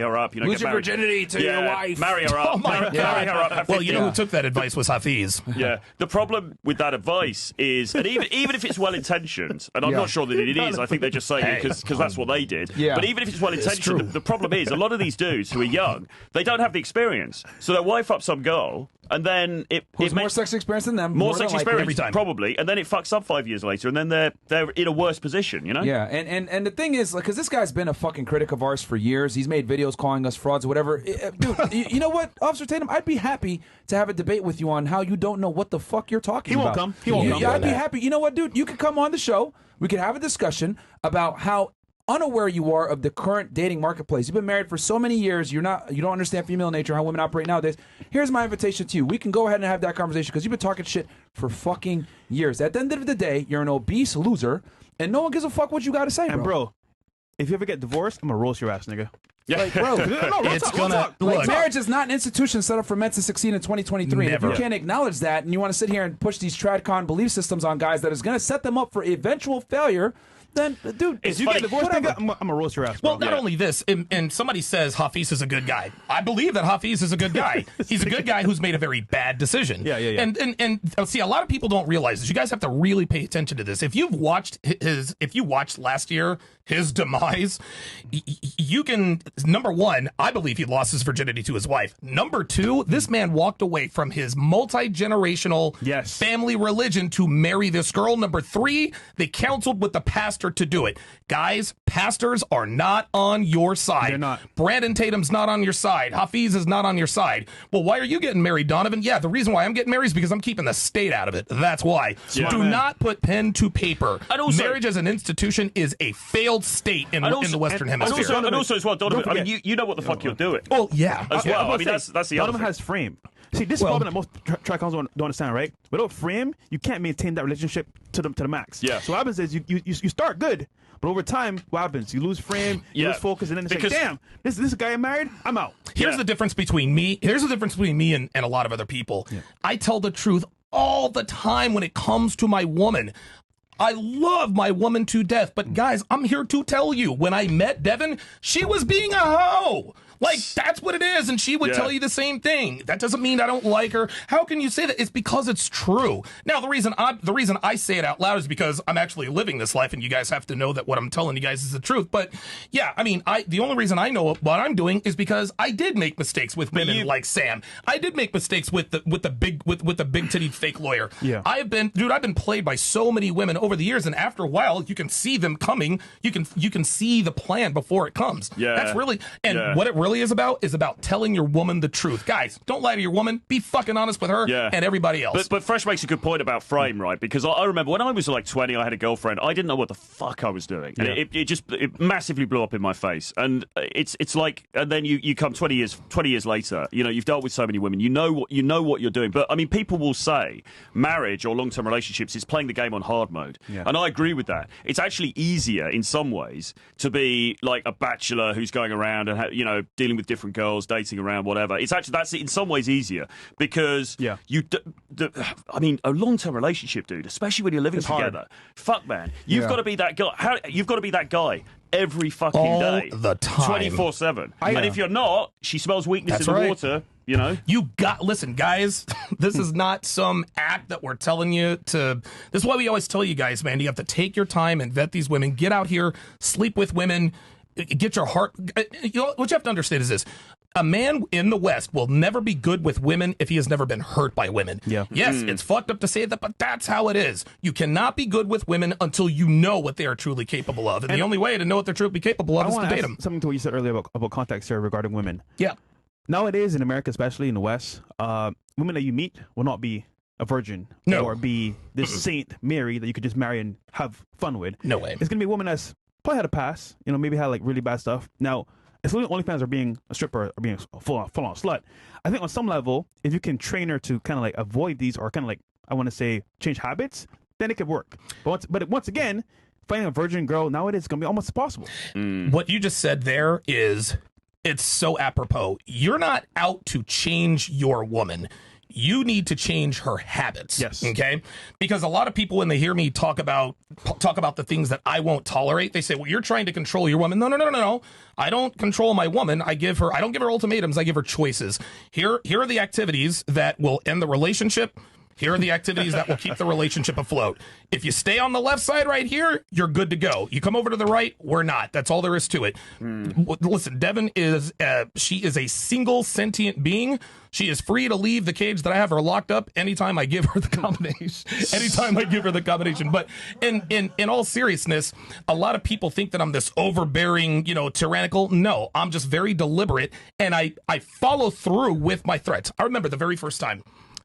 her up. Lose your virginity to your wife. Marry her up. Marry her up. Well, you know who took that advice was Hafiz. Yeah. The problem with that advice is, and even if it's well intentioned, and I'm not sure that it is, I think they're just saying it because that's what they did. Yeah. But even if it's well intentioned, the problem is a lot of these dudes who are young, they don't have the experience, so they'll wife up some girl. And then who's more sex experience than them? More sex experience every time, probably, and then it fucks up 5 years later, and then they're in a worse position, you know? Yeah, and the thing is, like, because this guy's been a fucking critic of ours for years. He's made videos calling us frauds or whatever. Dude, you know what, Officer Tatum? I'd be happy to have a debate with you on how you don't know what the fuck you're talking about. He won't come. Yeah, I'd be happy. You know what, dude? You could come on the show. We could have a discussion about how unaware you are of the current dating marketplace. You've been married for so many years. You don't understand female nature, how women operate nowadays. Here's my invitation to you. We can go ahead and have that conversation because you've been talking shit for fucking years. At the end of the day, you're an obese loser, and no one gives a fuck what you got to say, and bro, if you ever get divorced, I'm gonna roast your ass, nigga. Yeah. Like, bro, it's gonna like, marriage is not an institution set up for men to succeed in 2023. Never. If you can't acknowledge that, and you want to sit here and push these tradcon belief systems on guys that is going to set them up for eventual failure, then, dude, if you get divorced, nigga, I'm gonna roast your ass, bro. Well, not only this, and somebody says Hafiz is a good guy. I believe that Hafiz is a good guy. He's a good guy who's made a very bad decision. Yeah. And see, a lot of people don't realize this. You guys have to really pay attention to this. If you watched last year his demise, you can, number one, I believe he lost his virginity to his wife. Number two, this man walked away from his multi-generational family religion to marry this girl. Number three, they counseled with the pastor to do it. Guys, pastors are not on your side. They're not. Brandon Tatum's not on your side. Hafiz is not on your side. Well, why are you getting married, Donovan? Yeah, the reason why I'm getting married is because I'm keeping the state out of it. That's why. Yeah. Do not put pen to paper. And also, marriage as an institution is a failed state in the Western Hemisphere. And also as well, Donovan, I mean, you know what the fuck you're doing. Oh, yeah. As well. I mean, that's the other Donovan thing. has frame. See, this is problem that most tricons don't understand, right? Without frame, you can't maintain that relationship to the max. Yeah. So what happens is you start good, but over time, what happens? You lose frame, you lose focus, and then it's like, damn, this guy I'm married, I'm out. Here's the difference between me. Here's the difference between me and a lot of other people. Yeah. I tell the truth all the time when it comes to my woman. I love my woman to death, but guys, I'm here to tell you, when I met Devin, she was being a hoe. Like, that's what it is, and she would tell you the same thing. That doesn't mean I don't like her. How can you say that? It's because it's true. Now, the reason I say it out loud is because I'm actually living this life, and you guys have to know that what I'm telling you guys is the truth. But yeah, I mean, the only reason I know what I'm doing is because I did make mistakes with women like Sam. I did make mistakes with the big titty fake lawyer. Yeah, I've been played by so many women over the years, and after a while, you can see them coming. You can see the plan before it comes. Yeah, that's really what it really is about telling your woman the truth. Guys, don't lie to your woman. Be fucking honest with her and everybody else. But Fresh makes a good point about frame, right? Because I remember when I was like 20, I had a girlfriend. I didn't know what the fuck I was doing. And it massively blew up in my face. And it's like, and then you come 20 years later, you know, you've dealt with so many women, you know what you're doing. But I mean, people will say marriage or long-term relationships is playing the game on hard mode. Yeah. And I agree with that. It's actually easier in some ways to be like a bachelor who's going around and, dealing with different girls, dating around, whatever. That's in some ways easier because I mean, a long-term relationship, dude, especially when you're living together. Hard. Fuck, man, you've got to be that guy. You've got to be that guy every fucking day, all the time, 24/7. And if you're not, she smells weakness in the water. You know, listen, guys, this is not some act that we're telling you to. This is why we always tell you guys, man, you have to take your time and vet these women. Get out here, sleep with women. Get your heart. What you have to understand is this: a man in the West will never be good with women if he has never been hurt by women. Yeah. Yes, it's fucked up to say that, but that's how it is. You cannot be good with women until you know what they are truly capable of, and the only way to know what they're truly capable of is to date them. Something to what you said earlier about context here regarding women. Yeah. Nowadays in America, especially in the West, women that you meet will not be a virgin or be this Saint Mary that you could just marry and have fun with. No way. It's gonna be a woman that's probably had a past, maybe had like really bad stuff. Now, excluding OnlyFans or being a stripper or being a full-on slut, I think on some level, if you can train her to kind of like avoid these or kind of like, I want to say, change habits, then it could work. But once again, finding a virgin girl nowadays is going to be almost impossible. What you just said there is, it's so apropos. You're not out to change your woman. you need to change her habits. Yes. Okay. Because a lot of people, when they hear me talk about the things that I won't tolerate, they say, well, you're trying to control your woman. No. I don't control my woman. I don't give her ultimatums. I give her choices. Here are the activities that will end the relationship. Here are the activities that will keep the relationship afloat. If you stay on the left side right here, you're good to go. You come over to the right, we're not. That's all there is to it. Listen, Devin she is a single sentient being. She is free to leave the cage that I have her locked up anytime I give her the combination. But in all seriousness, a lot of people think that I'm this overbearing, tyrannical. No, I'm just very deliberate, and I follow through with my threats. I remember the very first time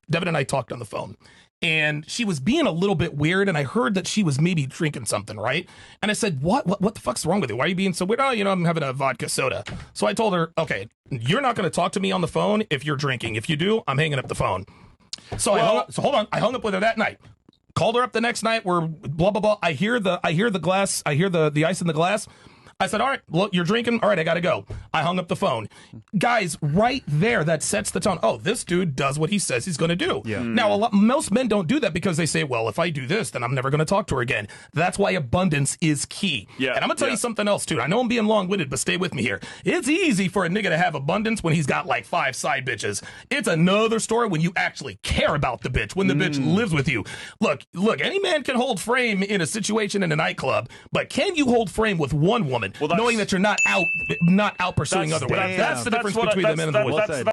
Devin and I talked on the phone, and she was being a little bit weird, and I heard that she was maybe drinking something, right? And I said, what the fuck's wrong with you? Why are you being so weird? Oh, I'm having a vodka soda. So I told her, okay, you're not going to talk to me on the phone if you're drinking. If you do, I'm hanging up the phone. So hold on. I hung up with her that night. Called her up the next night. We're blah, blah, blah. I hear the glass. I hear the ice in the glass. I said, all right, look, you're drinking. All right, I got to go. I hung up the phone. Guys, right there, that sets the tone. Oh, this dude does what he says he's going to do. Yeah. Now, most men don't do that because they say, well, if I do this, then I'm never going to talk to her again. That's why abundance is key. Yeah. And I'm going to tell you something else, too. I know I'm being long-winded, but stay with me here. It's easy for a nigga to have abundance when he's got like 5 side bitches. It's another story when you actually care about the bitch, when the bitch lives with you. Look, any man can hold frame in a situation in a nightclub, but can you hold frame with one woman? Knowing that you're not out pursuing other women. That's the difference between the men and the women.